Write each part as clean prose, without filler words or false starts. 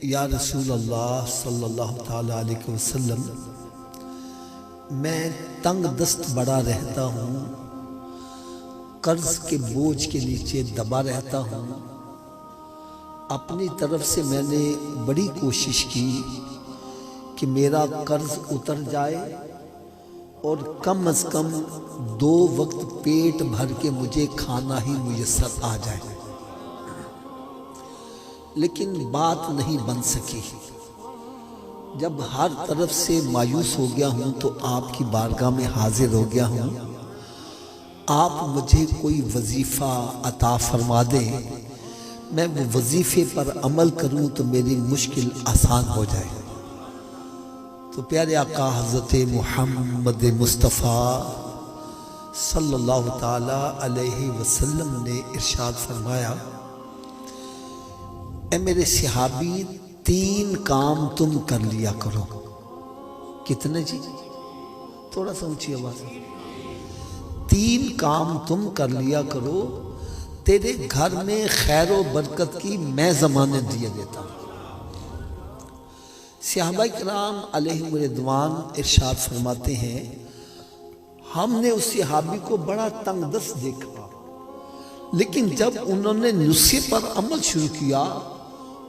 یا رسول اللہ صلی اللہ تعالی علیہ وسلم، میں تنگ دست بڑا رہتا ہوں، قرض کے بوجھ کے نیچے دبا رہتا ہوں۔ اپنی طرف سے میں نے بڑی کوشش کی کہ میرا قرض اتر جائے اور کم از کم 2 وقت پیٹ بھر کے مجھے کھانا ہی میسر آ جائے، لیکن بات نہیں بن سکی۔ جب ہر طرف سے مایوس ہو گیا ہوں تو آپ کی بارگاہ میں حاضر ہو گیا ہوں۔ آپ مجھے کوئی وظیفہ عطا فرما دیں، میں وہ وظیفے پر عمل کروں تو میری مشکل آسان ہو جائے۔ تو پیارے آقا حضرت محمد مصطفیٰ صلی اللہ تعالی علیہ وسلم نے ارشاد فرمایا، اے میرے صحابی، 3 کام تم کر لیا کرو۔ کتنے جی؟ تھوڑا سا اونچی آواز۔ 3 کام تم کر لیا کرو، تیرے گھر میں خیر و برکت کی میں ضمانت دیے دیتا ہوں۔ صحابہ کرام علیہم رضوان ارشاد فرماتے ہیں، ہم نے اس صحابی کو بڑا تنگ دست دیکھا، لیکن جب انہوں نے نسخے پر عمل شروع کیا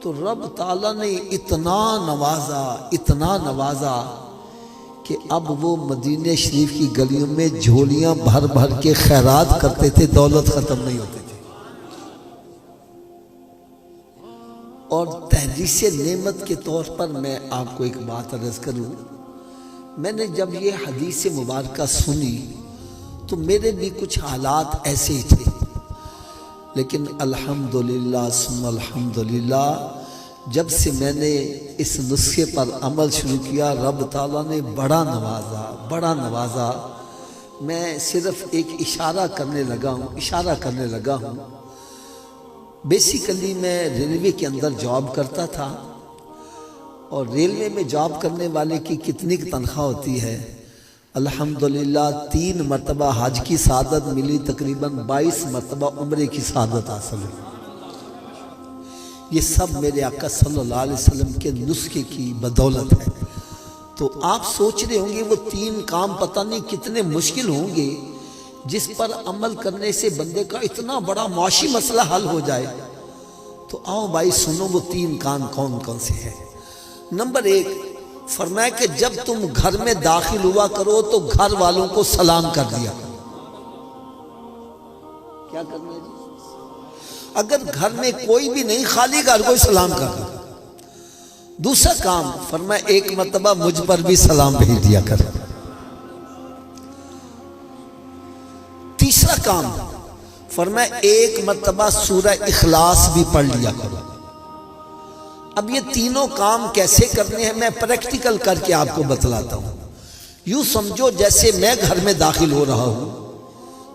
تو رب تعالیٰ نے اتنا نوازا کہ اب وہ مدینہ شریف کی گلیوں میں جھولیاں بھر بھر کے خیرات کرتے تھے، دولت ختم نہیں ہوتے تھے۔ اور تحدیث نعمت کے طور پر میں آپ کو ایک بات عرض کروں، میں نے جب یہ حدیث مبارکہ سنی تو میرے بھی کچھ حالات ایسے ہی تھے، لیکن الحمدللہ ثم الحمدللہ جب سے میں نے اس نسخے پر عمل شروع کیا، رب تعالیٰ نے بڑا نوازا۔ میں صرف ایک اشارہ کرنے لگا ہوں۔ بیسیکلی میں ریلوے کے اندر جاب کرتا تھا، اور ریلوے میں جاب کرنے والے کی کتنی تنخواہ ہوتی ہے؟ الحمدللہ 3 مرتبہ حج کی سعادت ملی، تقریباً 22 مرتبہ عمرے کی سعادت حاصل ہوئی۔ یہ سب میرے آقا صلی اللہ علیہ وسلم کے نسخے کی بدولت ہے۔ تو آپ سوچ رہے ہوں گے وہ 3 کام پتہ نہیں کتنے مشکل ہوں گے جس پر عمل کرنے سے بندے کا اتنا بڑا معاشی مسئلہ حل ہو جائے۔ تو آؤ بھائی سنو وہ 3 کام کون کون سے ہیں۔ نمبر 1، فرمایا کہ جب تم گھر میں داخل ہوا کرو تو گھر والوں کو سلام کر دیا کرو۔ کیا کرنا ہے جی؟ اگر گھر میں کوئی بھی نہیں، خالی گھر کو سلام کر دو۔ دوسرا کام فرمایا 1 مرتبہ مجھ پر بھی سلام بھیج دیا کرو۔ تیسرا کام فرمایا 1 مرتبہ سورہ اخلاص بھی پڑھ لیا کرو۔ اب یہ تینوں کام کیسے کرنے ہیں میں پریکٹیکل کر کے آپ کو بتلاتا ہوں۔ یوں سمجھو جیسے میں گھر میں داخل ہو رہا ہوں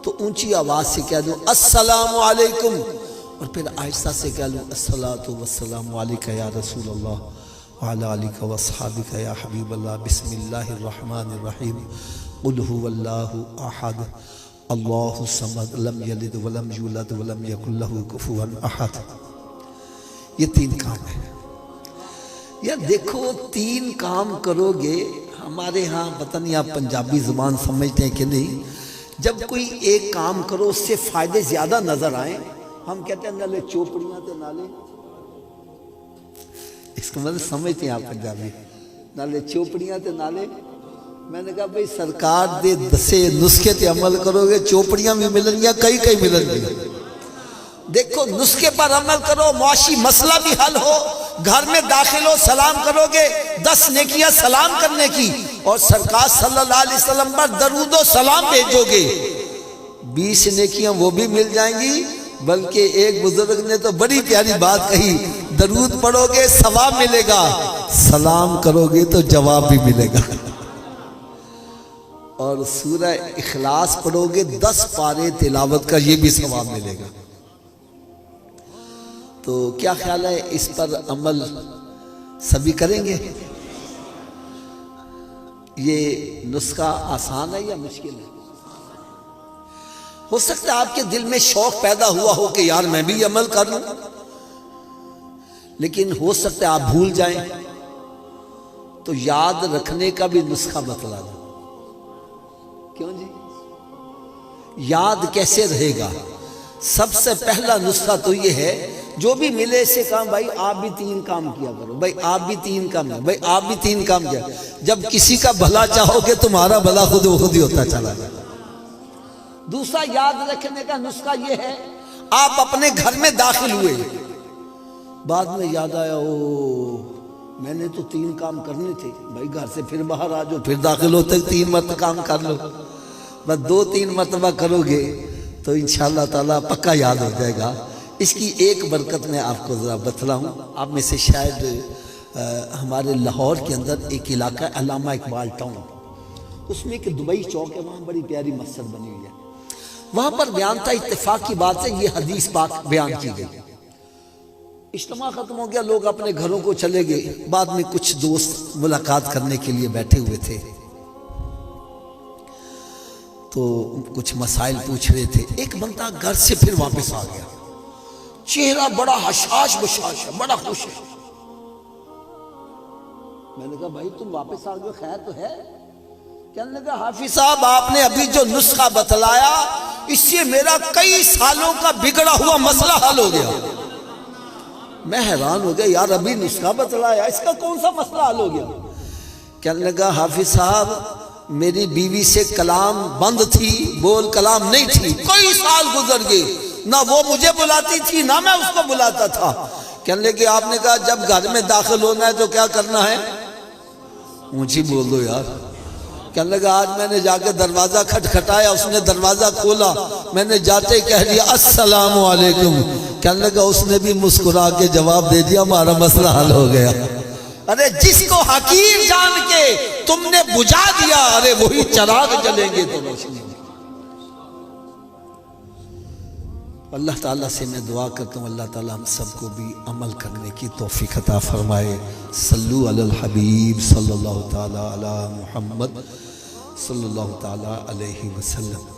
تو اونچی آواز سے کہہ دوں السلام علیکم، اور پھر آہستہ سے کہہ لوں الصلاۃ والسلام علیک یا رسول اللہ وعلی آلک واصحابک یا حبیب اللہ، بسم اللہ الرحمن الرحیم، قل هو اللہ احد اللہ الصمد لم یلد ولم یولد ولم یکن لہ کفوا احد۔ یہ 3 کام ہیں۔ یار دیکھو 3 کام کرو گے، ہمارے ہاں پتہ نہیں آپ پنجابی زبان سمجھتے ہیں کہ نہیں، جب کوئی ایک کام کرو اس سے فائدے زیادہ نظر آئیں، ہم کہتے ہیں نالے چوپڑیاں تے نالے، اس کا مطلب سمجھتے ہیں آپ پنجابی، نالے چوپڑیاں تے نالے۔ میں نے کہا بھئی سرکار دے دسے نسخے تے عمل کرو گے، چوپڑیاں بھی ملن گیا، کئی ملن گیا۔ دیکھو نسخے پر عمل کرو، معاشی مسئلہ بھی حل ہو، گھر میں داخل ہو سلام کرو گے، 10 نیکیاں سلام کرنے کی، اور سرکار صلی اللہ علیہ وسلم پر درود و سلام بھیجو گے، 20 نیکیاں وہ بھی مل جائیں گی۔ بلکہ ایک بزرگ نے تو بڑی پیاری بات کہی، درود پڑھو گے ثواب ملے گا، سلام کرو گے تو جواب بھی ملے گا، اور سورہ اخلاص پڑھو گے 10 پارے تلاوت کا یہ بھی ثواب ملے گا۔ تو کیا خیال ہے اس پر عمل سبھی کریں گے؟ یہ نسخہ آسان ہے یا مشکل ہے؟ ہو سکتا ہے آپ کے دل میں شوق پیدا ہوا ہو کہ یار میں بھی عمل کر لوں، لیکن ہو سکتا ہے آپ بھول جائیں، تو یاد رکھنے کا بھی نسخہ بتلا دو۔ کیوں جی؟ یاد کیسے رہے گا؟ سب سے پہلا نسخہ تو یہ ہے، جو بھی ملے سے کہا بھائی آپ بھی 3 کام کیا کرو، بھائی آپ بھی 3 کام، بھائی آپ بھی 3 کام کیا۔ جب کسی کا بھلا چاہو گے تمہارا بھلا خود ہی ہوتا چلا جائے۔ دوسرا یاد رکھنے کا نسخہ یہ ہے، آپ اپنے گھر میں داخل ہوئے، بعد میں یاد آیا میں نے تو 3 کام کرنے تھے، بھائی گھر سے پھر باہر آ جاؤ، پھر داخل ہوتے 3 مرتبہ کام کر لو۔ بس 2-3 مرتبہ کرو گے تو انشاءاللہ تعالیٰ پکا یاد ہو جائے گا۔ اس کی ایک برکت میں آپ کو ذرا بتلاؤں۔ آپ میں سے شاید ہمارے لاہور کے اندر ایک علاقہ ہے علامہ اقبال ٹاؤن، اس میں ایک دبئی چوک ہے، وہاں بڑی پیاری مسجد بنی ہوئی ہے۔ وہاں پر بیان تھا، اتفاق کی بات ہے، یہ حدیث پاک بیان کی گئی۔ اجتماع ختم ہو گیا، لوگ اپنے گھروں کو چلے گئے۔ بعد میں کچھ دوست ملاقات کرنے کے لیے بیٹھے ہوئے تھے، تو کچھ مسائل پوچھ رہے تھے۔ ایک بندہ گھر سے پھر واپس آ گیا، چہرہ بڑا حشاش بشاش ہے، بڑا خوش ہے۔ میں نے کہا بھائی تم واپس آ گئے، خیر تو ہے؟ کہنے لگا حافظ صاحب آپ نے ابھی جو نسخہ بتلایا، اس سے میرا کئی سالوں کا بگڑا ہوا مسئلہ حل ہو گیا۔ میں حیران ہو گیا، یار ابھی نسخہ بتلایا، اس کا کون سا مسئلہ حل ہو گیا؟ کہنے لگا حافظ صاحب میری بیوی سے کلام بند تھی، بول کلام نہیں تھی، کئی سال گزر گئے، نہ وہ مجھے بلاتی تھی نہ میں اس کو بلاتا تھا۔ کہنے لگے آپ نے کہا جب گھر میں داخل ہونا ہے تو کیا کرنا ہے؟ اونچی بول دو یار۔ کہنے لگا آج میں نے جا کے دروازہ کھٹکھٹایا، اس نے دروازہ کھولا، میں نے جاتے کہہ دیا السلام علیکم۔ کہنے لگا اس نے بھی مسکرا کے جواب دے دیا ہمارا مسئلہ حل ہو گیا۔ ارے جس کو حقیر جان کے تم نے بجھا دیا، ارے وہی چراغ جلیں گے تو روشنی۔ اللہ تعالیٰ سے میں دعا کرتا ہوں اللہ تعالیٰ ہم سب کو بھی عمل کرنے کی توفیق عطا فرمائے۔ صلو علی الحبیب صلی اللہ تعالیٰ علی محمد صلی اللہ تعالیٰ علیہ وسلم۔